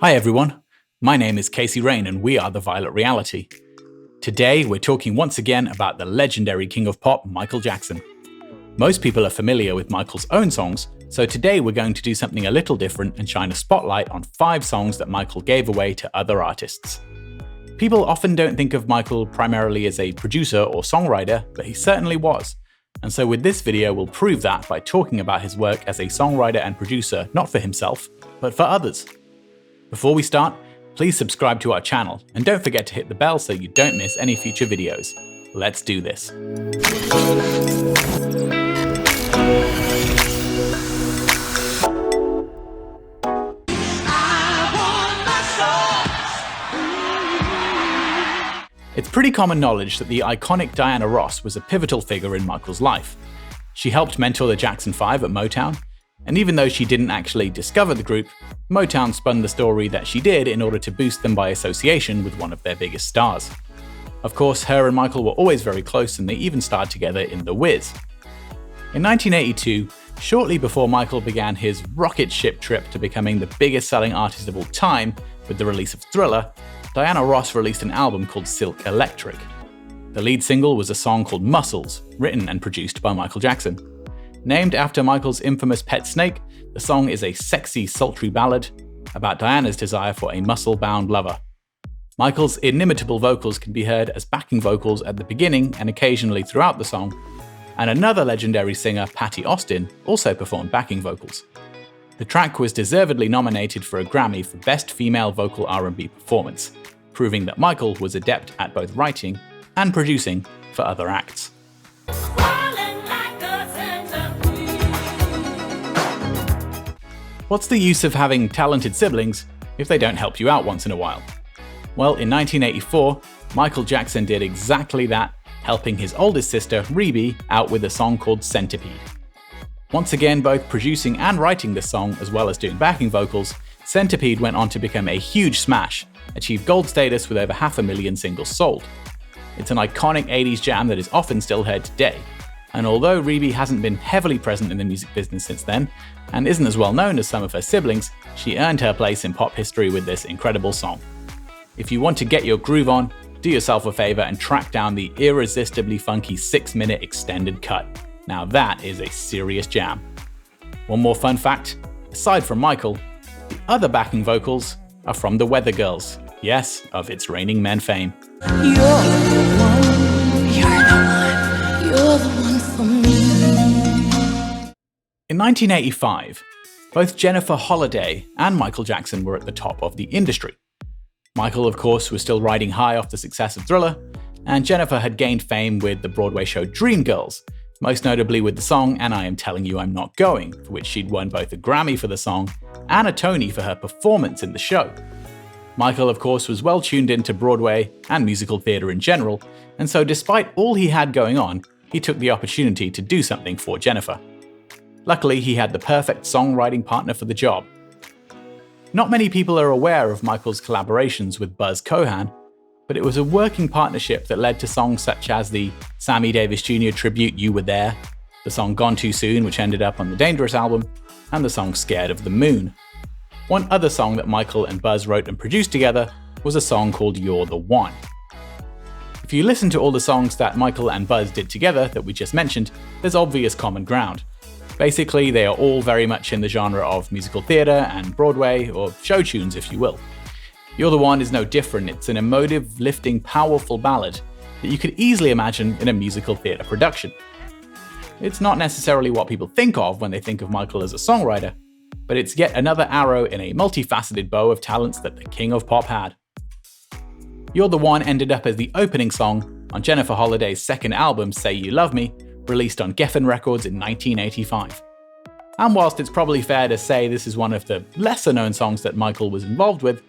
Hi everyone, my name is Casey Rain and we are The Violet Reality. Today we're talking once again about the legendary king of pop, Michael Jackson. Most people are familiar with Michael's own songs, so today we're going to do something a little different and shine a spotlight on 5 songs that Michael gave away to other artists. People often don't think of Michael primarily as a producer or songwriter, but he certainly was. And so with this video we'll prove that by talking about his work as a songwriter and producer, not for himself, but for others. Before we start, please subscribe to our channel and don't forget to hit the bell so you don't miss any future videos. Let's do this. It's pretty common knowledge that the iconic Diana Ross was a pivotal figure in Michael's life. She helped mentor the Jackson 5 at Motown, and even though she didn't actually discover the group, Motown spun the story that she did in order to boost them by association with one of their biggest stars. Of course, her and Michael were always very close and they even starred together in The Wiz. In 1982, shortly before Michael began his rocket ship trip to becoming the biggest selling artist of all time with the release of Thriller, Diana Ross released an album called Silk Electric. The lead single was a song called Muscles, written and produced by Michael Jackson. Named after Michael's infamous pet snake, the song is a sexy, sultry ballad about Diana's desire for a muscle-bound lover. Michael's inimitable vocals can be heard as backing vocals at the beginning and occasionally throughout the song, and another legendary singer, Patti Austin, also performed backing vocals. The track was deservedly nominated for a Grammy for Best Female Vocal R&B Performance, proving that Michael was adept at both writing and producing for other acts. What's the use of having talented siblings if they don't help you out once in a while? Well, in 1984, Michael Jackson did exactly that, helping his oldest sister, Rebbie, out with a song called Centipede. Once again, both producing and writing this song, as well as doing backing vocals, Centipede went on to become a huge smash, achieved gold status with over 500,000 singles sold. It's an iconic 80s jam that is often still heard today. And although Rebbie hasn't been heavily present in the music business since then, and isn't as well known as some of her siblings, she earned her place in pop history with this incredible song. If you want to get your groove on, do yourself a favor and track down the irresistibly funky 6-minute extended cut. Now that is a serious jam. One more fun fact, aside from Michael, the other backing vocals are from the Weather Girls, yes, of It's Raining Men fame. You're the one, you're the one for me. In 1985, both Jennifer Holliday and Michael Jackson were at the top of the industry. Michael, of course, was still riding high off the success of Thriller, and Jennifer had gained fame with the Broadway show Dreamgirls, most notably with the song And I Am Telling You I'm Not Going, for which she'd won both a Grammy for the song and a Tony for her performance in the show. Michael, of course, was well tuned into Broadway and musical theatre in general, and so despite all he had going on, he took the opportunity to do something for Jennifer. Luckily, he had the perfect songwriting partner for the job. Not many people are aware of Michael's collaborations with Buzz Cohan, but it was a working partnership that led to songs such as the Sammy Davis Jr. tribute You Were There, the song Gone Too Soon, which ended up on the Dangerous album, and the song Scared of the Moon. One other song that Michael and Buzz wrote and produced together was a song called You're the One. If you listen to all the songs that Michael and Buzz did together that we just mentioned, there's obvious common ground. Basically, they are all very much in the genre of musical theatre and Broadway, or show tunes if you will. You're the One is no different. It's an emotive, lifting, powerful ballad that you could easily imagine in a musical theatre production. It's not necessarily what people think of when they think of Michael as a songwriter, but it's yet another arrow in a multifaceted bow of talents that the king of pop had. You're the One ended up as the opening song on Jennifer Holliday's second album, Say You Love Me, released on Geffen Records in 1985. And whilst it's probably fair to say this is one of the lesser known songs that Michael was involved with,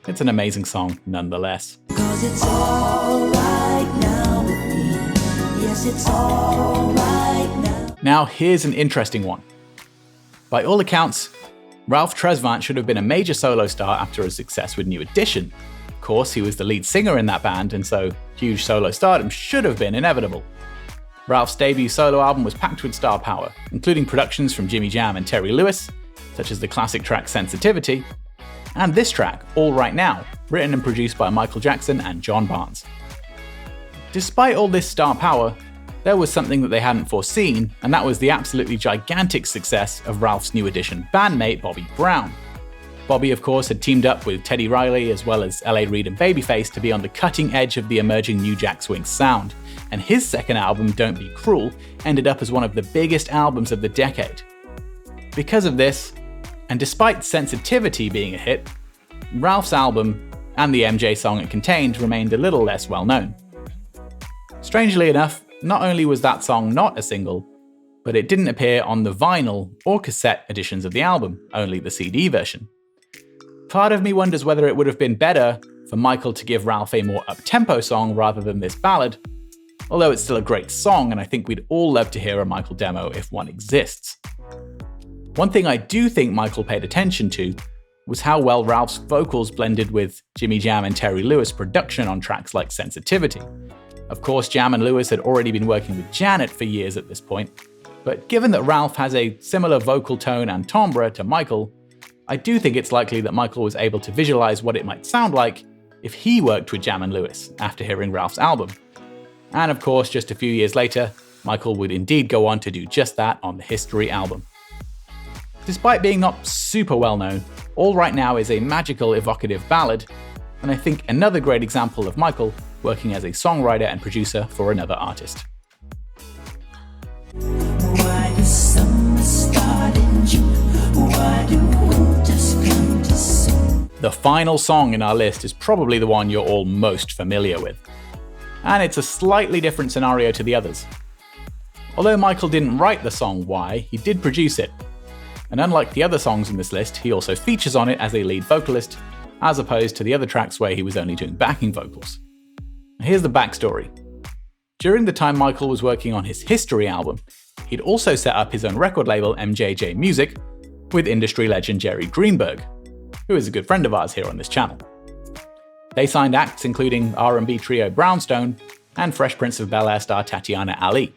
it's an amazing song nonetheless. 'Cause it's all right now with me. Yes, it's all right now. Now here's an interesting one. By all accounts, Ralph Tresvant should have been a major solo star after his success with New Edition. Of course, he was the lead singer in that band, and so huge solo stardom should have been inevitable. Ralph's debut solo album was packed with star power, including productions from Jimmy Jam and Terry Lewis, such as the classic track Sensitivity, and this track, All Right Now, written and produced by Michael Jackson and John Barnes. Despite all this star power, there was something that they hadn't foreseen, and that was the absolutely gigantic success of Ralph's new addition bandmate Bobby Brown. Bobby, of course, had teamed up with Teddy Riley as well as L.A. Reid and Babyface to be on the cutting edge of the emerging New Jack Swing sound, and his second album, Don't Be Cruel, ended up as one of the biggest albums of the decade. Because of this, and despite Sensitivity being a hit, Ralph's album, and the MJ song it contained, remained a little less well known. Strangely enough, not only was that song not a single, but it didn't appear on the vinyl or cassette editions of the album, only the CD version. Part of me wonders whether it would have been better for Michael to give Ralph a more up-tempo song rather than this ballad, although it's still a great song and I think we'd all love to hear a Michael demo if one exists. One thing I do think Michael paid attention to was how well Ralph's vocals blended with Jimmy Jam and Terry Lewis production on tracks like Sensitivity. Of course, Jam and Lewis had already been working with Janet for years at this point, but given that Ralph has a similar vocal tone and timbre to Michael, I do think it's likely that Michael was able to visualize what it might sound like if he worked with Jam and Lewis after hearing Ralph's album. And of course, just a few years later, Michael would indeed go on to do just that on the History album. Despite being not super well known, All Right Now is a magical, evocative ballad, and I think another great example of Michael working as a songwriter and producer for another artist. Why does summer start in June? Why do winters come too soon? The final song in our list is probably the one you're all most familiar with. And it's a slightly different scenario to the others. Although Michael didn't write the song Why, he did produce it. And unlike the other songs in this list, he also features on it as a lead vocalist, as opposed to the other tracks where he was only doing backing vocals. Here's the backstory. During the time Michael was working on his History album, he'd also set up his own record label MJJ Music with industry legend Jerry Greenberg, who is a good friend of ours here on this channel. They signed acts including R&B trio Brownstone and Fresh Prince of Bel-Air star Tatiana Ali.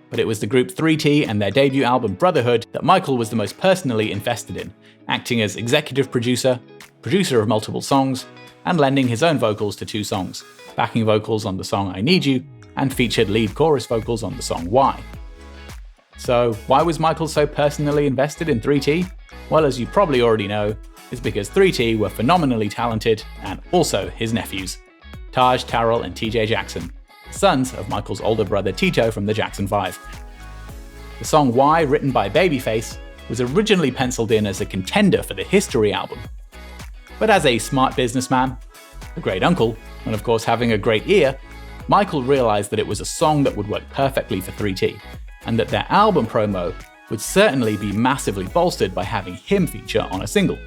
But it was the group 3T and their debut album Brotherhood that Michael was the most personally invested in, acting as executive producer, producer of multiple songs, and lending his own vocals to 2 songs, backing vocals on the song I Need You, and featured lead chorus vocals on the song Why. So why was Michael so personally invested in 3T? Well, as you probably already know, it's because 3T were phenomenally talented and also his nephews, Taj, Tarrell, and TJ Jackson, sons of Michael's older brother Tito from the Jackson 5. The song Why, written by Babyface, was originally penciled in as a contender for the History album. But as a smart businessman, a great uncle, and of course having a great ear, Michael realized that it was a song that would work perfectly for 3T, and that their album promo would certainly be massively bolstered by having him feature on a single.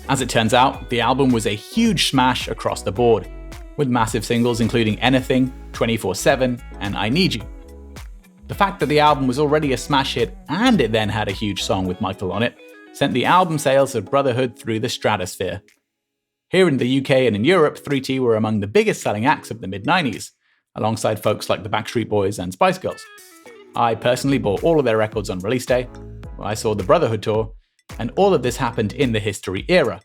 As it turns out, the album was a huge smash across the board, with massive singles including Anything, 24/7, and I Need You. The fact that the album was already a smash hit and it then had a huge song with Michael on it sent the album sales of Brotherhood through the stratosphere. Here in the UK and in Europe, 3T were among the biggest selling acts of the mid-90s, alongside folks like the Backstreet Boys and Spice Girls. I personally bought all of their records on release day, where I saw the Brotherhood tour, and all of this happened in the History era,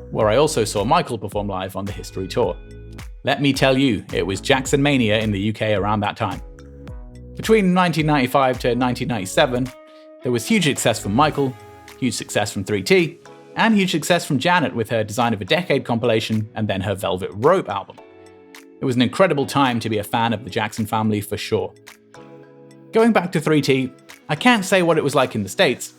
where I also saw Michael perform live on the History tour. Let me tell you, it was Jackson Mania in the UK around that time. Between 1995 to 1997, there was huge success from Michael, huge success from 3T, and huge success from Janet with her Design of a Decade compilation and then her Velvet Rope album. It was an incredible time to be a fan of the Jackson family for sure. Going back to 3T, I can't say what it was like in the States,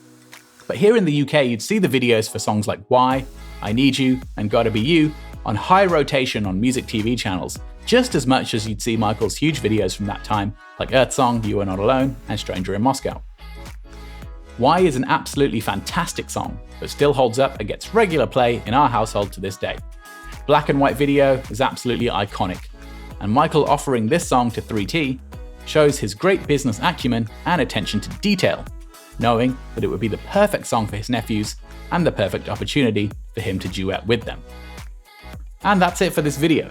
but here in the UK you'd see the videos for songs like Why, I Need You, and Gotta Be You on high rotation on music TV channels, just as much as you'd see Michael's huge videos from that time, like Earth Song, You Are Not Alone, and Stranger in Moscow. Why is an absolutely fantastic song that still holds up and gets regular play in our household to this day. Black and white video is absolutely iconic, and Michael offering this song to 3T shows his great business acumen and attention to detail, knowing that it would be the perfect song for his nephews and the perfect opportunity for him to duet with them. And that's it for this video.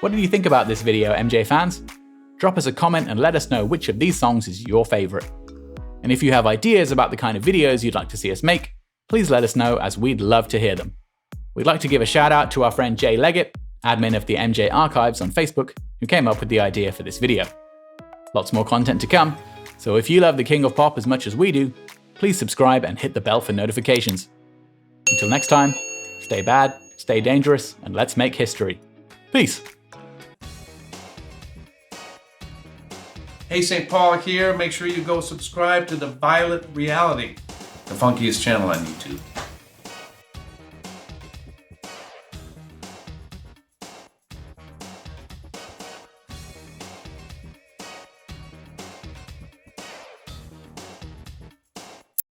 What did you think about this video, MJ fans? Drop us a comment and let us know which of these songs is your favorite. And if you have ideas about the kind of videos you'd like to see us make, please let us know, as we'd love to hear them. We'd like to give a shout out to our friend Jay Leggett, admin of the MJ Archives on Facebook, who came up with the idea for this video. Lots more content to come, so if you love the King of Pop as much as we do, please subscribe and hit the bell for notifications. Until next time, stay bad, stay dangerous, and let's make history. Peace! Hey, St. Paul here. Make sure you go subscribe to The Violet Reality, the funkiest channel on YouTube.